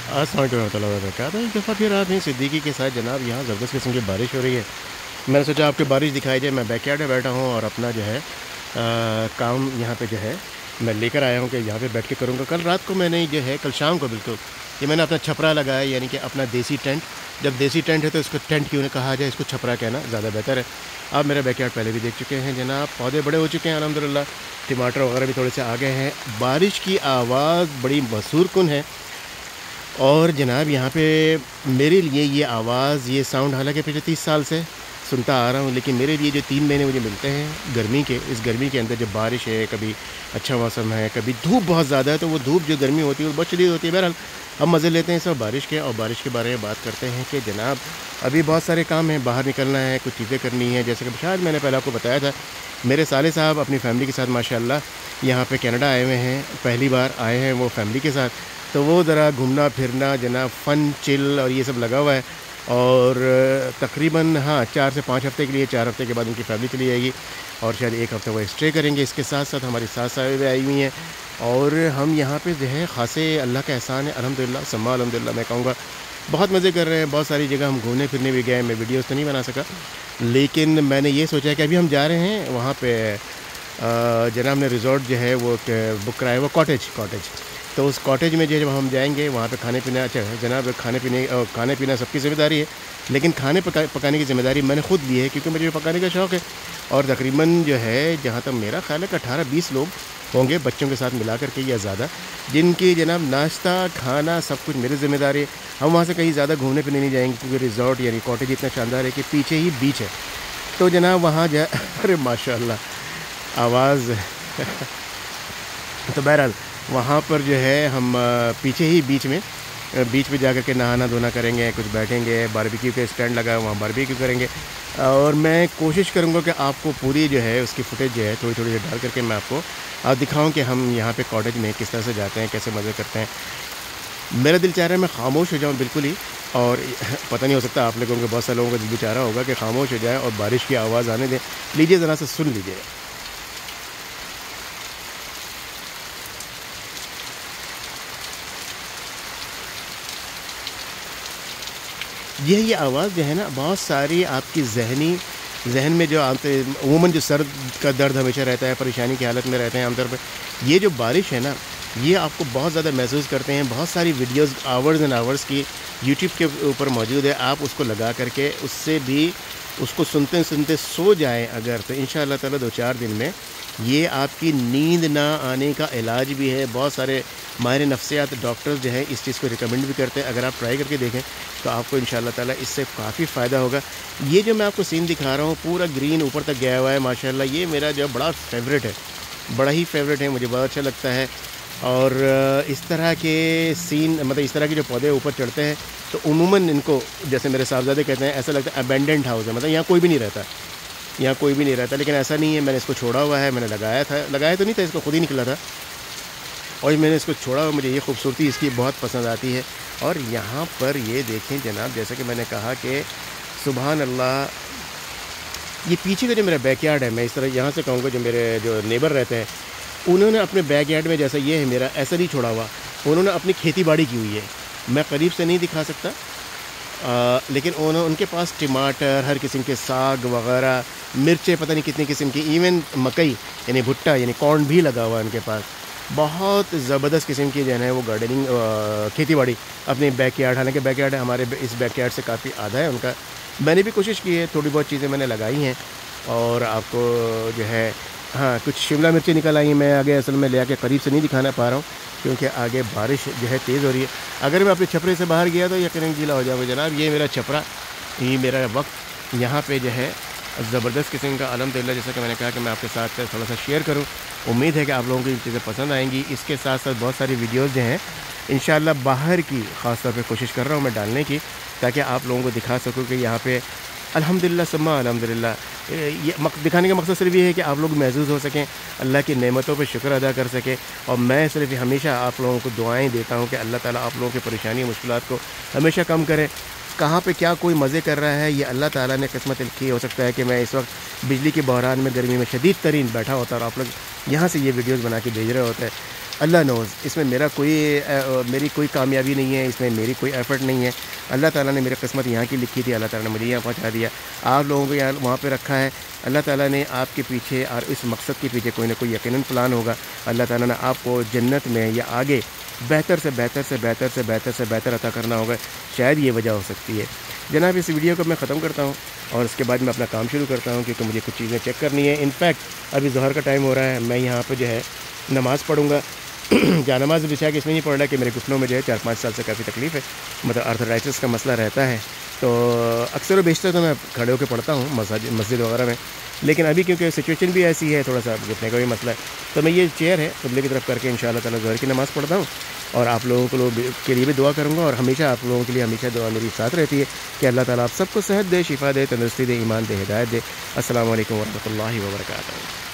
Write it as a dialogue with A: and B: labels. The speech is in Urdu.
A: السلام علیکم ورحمۃ اللہ وبرکاتہ۔ ایک دفعہ پھر آپ ہیں صدیقی کے ساتھ جناب، یہاں زبردست قسم کی بارش ہو رہی ہے۔ میں نے سوچا آپ کو بارش دکھائی جائے۔ میں بیک یارڈ میں بیٹھا ہوں اور اپنا جو ہے کام یہاں پہ جو ہے میں لے کر آیا ہوں کہ یہاں پہ بیٹھ کے کروں گا۔ کل رات کو میں نے جو ہے کل شام کو بالکل یہ میں نے اپنا چھپرا لگایا، یعنی کہ اپنا دیسی ٹینٹ۔ جب دیسی ٹینٹ ہے تو اس کو ٹینٹ کیوں نہ کہا جائے، اس کو چھپرا کہنا زیادہ بہتر ہے۔ آپ میرا بیک یارڈ پہلے بھی دیکھ چکے ہیں جناب، پودے بڑے ہو چکے ہیں الحمدللہ، ٹماٹر وغیرہ بھی تھوڑے سے آگے ہیں۔ بارش کی آواز بڑی مسحور کن ہے، اور جناب یہاں پہ میرے لیے یہ آواز، یہ ساؤنڈ حالانکہ پچھلے 30 سال سے سنتا آ رہا ہوں، لیکن میرے لیے جو 3 مہینے مجھے ملتے ہیں گرمی کے، اس گرمی کے اندر جب بارش ہے، کبھی اچھا موسم ہے، کبھی دھوپ بہت زیادہ ہے، تو وہ دھوپ جو گرمی ہوتی ہے وہ بہت شدید ہوتی ہے۔ بہرحال ہم مزے لیتے ہیں سب بارش کے، اور بارش کے بارے میں بات کرتے ہیں کہ جناب ابھی بہت سارے کام ہیں، باہر نکلنا ہے، کچھ چیزیں کرنی ہیں، جیسے کہ شاید میں نے پہلے آپ کو بتایا تھا میرے سالے صاحب اپنی فیملی کے ساتھ ماشاءاللہ یہاں پہ کینیڈا آئے ہوئے ہیں، پہلی بار آئے ہیں وہ فیملی کے ساتھ، تو وہ ذرا گھومنا پھرنا جناب، فن چل اور یہ سب لگا ہوا ہے۔ اور تقریباً 4 سے 5 ہفتے کے لیے، 4 ہفتے کے بعد ان کی فیملی چلی جائے گی، اور شاید 1 ہفتہ وہ اسٹے کریں گے۔ اس کے ساتھ ساتھ ہماری ساس صاحب بھی آئی ہوئی ہیں، اور ہم یہاں پہ جو ہے خاصے اللہ کا احسان ہے الحمدللہ، سما الحمدللہ میں کہوں گا، بہت مزے کر رہے ہیں۔ بہت ساری جگہ ہم گھومنے پھرنے بھی گئے، میں ویڈیوز تو نہیں بنا سکا، لیکن میں نے یہ سوچا کہ ابھی ہم جا رہے ہیں وہاں پہ جناب نے ریزورٹ جو ہے وہ بک کرایا، وہ کاٹیج، تو اس کاٹیج میں جو جب ہم جائیں گے وہاں پہ کھانے پینا، اچھا جناب کھانے پینا سب کی ذمہ داری ہے، لیکن کھانے پکانے کی ذمہ داری میں نے خود لی ہے، کیونکہ مجھے پکانے کا شوق ہے۔ اور تقریباً جو ہے جہاں تک میرا خیال ہے کہ 18-20 لوگ ہوں گے بچوں کے ساتھ ملا کر کے یا زیادہ، جن کی جناب ناشتہ کھانا سب کچھ میری ذمہ داری ہے۔ ہم وہاں سے کہیں زیادہ گھومنے پھرنے نہیں جائیں گے، کیونکہ ریزورٹ یعنی کاٹیج اتنا شاندار ہے کہ پیچھے ہی بیچ ہے، تو جناب وہاں ارے ماشاء اللہ آواز تو بہرحال وہاں پر جو ہے ہم پیچھے ہی بیچ پہ جا کر کے نہانا دھونا کریں گے، کچھ بیٹھیں گے، باربیکیو کے اسٹینڈ لگا ہے وہاں باربیکیو کریں گے، اور میں کوشش کروں گا کہ آپ کو پوری جو ہے اس کی فوٹیج جو ہے تھوڑی تھوڑی ڈال کر کے میں آپ کو دکھاؤں کہ ہم یہاں پہ کاٹیج میں کس طرح سے جاتے ہیں، کیسے مزے کرتے ہیں۔ میرا دل چاہ رہا ہے میں خاموش ہو جاؤں بالکل ہی، اور پتہ نہیں ہو سکتا آپ لوگوں کے بہت سارے لوگوں کا دل بھی چاہ رہا ہوگا کہ خاموش ہو جائے اور بارش کی آواز آنے دیں۔ لیجیے ذرا سے سن لیجیے۔ یہ آواز جو ہے نا بہت ساری آپ کی ذہن میں جو عموماً جو سر کا درد ہمیشہ رہتا ہے، پریشانی کی حالت میں رہتے ہیں عام طور پہ، یہ جو بارش ہے نا یہ آپ کو بہت زیادہ محسوس کرتے ہیں۔ بہت ساری ویڈیوز آورز اینڈ آورز کی یوٹیوب کے اوپر موجود ہے، آپ اس کو لگا کر کے اس سے بھی اس کو سنتے سنتے سو جائیں اگر، تو انشاءاللہ تعالی 2-4 دن میں یہ آپ کی نیند نہ آنے کا علاج بھی ہے۔ بہت سارے ماہر نفسیات ڈاکٹرز جو ہیں اس چیز کو ریکمنڈ بھی کرتے ہیں، اگر آپ ٹرائی کر کے دیکھیں تو آپ کو انشاءاللہ تعالی اس سے کافی فائدہ ہوگا۔ یہ جو میں آپ کو سین دکھا رہا ہوں پورا گرین اوپر تک گیا ہوا ہے ماشاءاللہ، یہ میرا جو بڑا فیوریٹ ہے، بڑا ہی فیوریٹ ہے، مجھے بہت اچھا لگتا ہے۔ اور اس طرح کے سین، مطلب اس طرح کے جو پودے اوپر چڑھتے ہیں تو عموماً ان کو جیسے میرے صاحبزادے کہتے ہیں ایسا لگتا ہے ابینڈنٹ ہاؤس ہے، مطلب یہاں کوئی بھی نہیں رہتا، لیکن ایسا نہیں ہے۔ میں نے اس کو چھوڑا ہوا ہے، میں نے لگایا تو نہیں تھا، اس کو خود ہی نکلا تھا، اور میں نے اس کو چھوڑا ہوا، مجھے یہ خوبصورتی اس کی بہت پسند آتی ہے۔ اور یہاں پر یہ دیکھیں جناب، جیسا کہ میں نے کہا کہ سبحان اللہ، یہ پیچھے کا جو میرا بیک یارڈ ہے، میں اس طرح یہاں سے کہوں گا، جو میرے جو نیبر رہتے ہیں انہوں نے اپنے بیک یارڈ میں، جیسا یہ ہے میرا، ایسا نہیں چھوڑا ہوا، انہوں نے اپنی کھیتی باڑی کی ہوئی ہے، میں قریب سے نہیں دکھا سکتا، لیکن ان کے پاس ٹماٹر، ہر قسم کے ساگ وغیرہ، مرچیں پتہ نہیں کتنی قسم کی، ایون مکئی یعنی بھٹا یعنی کارن بھی لگا ہوا ہے ان کے پاس، بہت زبردست قسم کی جو ہے وہ گارڈننگ کھیتی باڑی اپنے بیک یارڈ، حالانکہ بیک یارڈ ہمارے اس بیک یارڈ سے کافی آدھا ہے ان کا۔ میں نے بھی کوشش کی ہے، تھوڑی بہت چیزیں میں نے لگائی ہیں، اور آپ کو جو ہے کچھ شملہ مرچیں نکل آئی ہیں، میں آگے اصل میں لے آ کے قریب سے نہیں دکھانا پا رہا ہوں کیونکہ آگے بارش جو ہے تیز ہو رہی ہے۔ اگر میں اپنے چھپرے سے باہر گیا تو یقیناً گیلا ہو جاؤں گا جناب۔ یہ میرا چھپرا، یہ میرا وقت یہاں پہ جو ہے زبردست قسم کا الحمدللہ، جیسا کہ میں نے کہا کہ میں آپ کے ساتھ تھوڑا سا شیئر کروں، امید ہے کہ آپ لوگوں کو یہ چیزیں پسند آئیں گی۔ اس کے ساتھ ساتھ بہت ساری ویڈیوز جو ہیں انشاءاللہ باہر کی خاص طور پہ کوشش کر رہا ہوں میں ڈالنے کی، تاکہ آپ لوگوں کو دکھا سکوں کہ یہاں پہ الحمدللہ سما الحمدللہ، یہ دکھانے کا مقصد صرف یہ ہے کہ آپ لوگ محظوظ ہو سکیں، اللہ کی نعمتوں پہ شکر ادا کر سکیں، اور میں صرف ہمیشہ آپ لوگوں کو دعائیں دیتا ہوں کہ اللہ تعالیٰ آپ لوگوں کی پریشانی مشکلات کو ہمیشہ کم کرے۔ کہاں پہ کیا کوئی مزے کر رہا ہے یہ اللہ تعالیٰ نے قسمت لکھی، ہو سکتا ہے کہ میں اس وقت بجلی کے بحران میں گرمی میں شدید ترین بیٹھا ہوتا اور آپ لوگ یہاں سے یہ ویڈیوز بنا کے بھیج رہے ہوتے ہیں، اللہ نوز، اس میں میری کوئی کامیابی نہیں ہے، اس میں میری کوئی ایفرٹ نہیں ہے. اللہ تعالیٰ نے میری قسمت یہاں کی لکھی تھی، اللہ تعالیٰ نے مجھے یہاں پہنچا دیا. آپ لوگوں کو یہاں وہاں پہ رکھا ہے. اللہ تعالیٰ نے آپ کے پیچھے اور اس مقصد کے پیچھے کوئی نہ کوئی یقیناً پلان ہوگا. اللہ تعالیٰ نے آپ کو جنت میں یا آگے بہتر سے بہتر سے بہتر سے بہتر سے بہتر عطا کرنا ہوگا. شاید یہ وجہ ہو سکتی ہے. جناب اس ویڈیو کو میں ختم کرتا ہوں اور اس کے بعد میں اپنا کام شروع کرتا ہوں، کیونکہ مجھے کچھ چیزیں چیک کرنی ہے. انفیکٹ ابھی ظہر کا ٹائم ہو رہا ہے، میں یہاں پہ جو ہے نماز پڑھوں گا. جا نماز بچا کے اس میں نہیں پڑھ رہا کہ میرے گھٹنوں میں جو ہے 4-5 سال سے کافی تکلیف ہے، مطلب آرتھرائٹس کا مسئلہ رہتا ہے. تو اکثر و بیشتر تو میں کھڑے ہو کے پڑھتا ہوں مسجد وغیرہ میں، لیکن ابھی کیونکہ سچویشن بھی ایسی ہے، تھوڑا سا گھٹنے کا بھی مسئلہ ہے، تو میں یہ چیئر ہے قبلے کی طرف کر کے انشاءاللہ تعالیٰ ظہر کی نماز پڑھتا ہوں. اور آپ لوگوں کے لیے بھی دعا کروں گا، اور ہمیشہ آپ لوگوں کے لیے ہمیشہ دعا میری ساتھ رہتی ہے کہ اللہ تعالیٰ آپ سب کو صحت دے، شفا دے، تندرستی دے، ایمان دے، ہدایت دے. السلام علیکم ورحمۃ اللہ وبرکاتہ.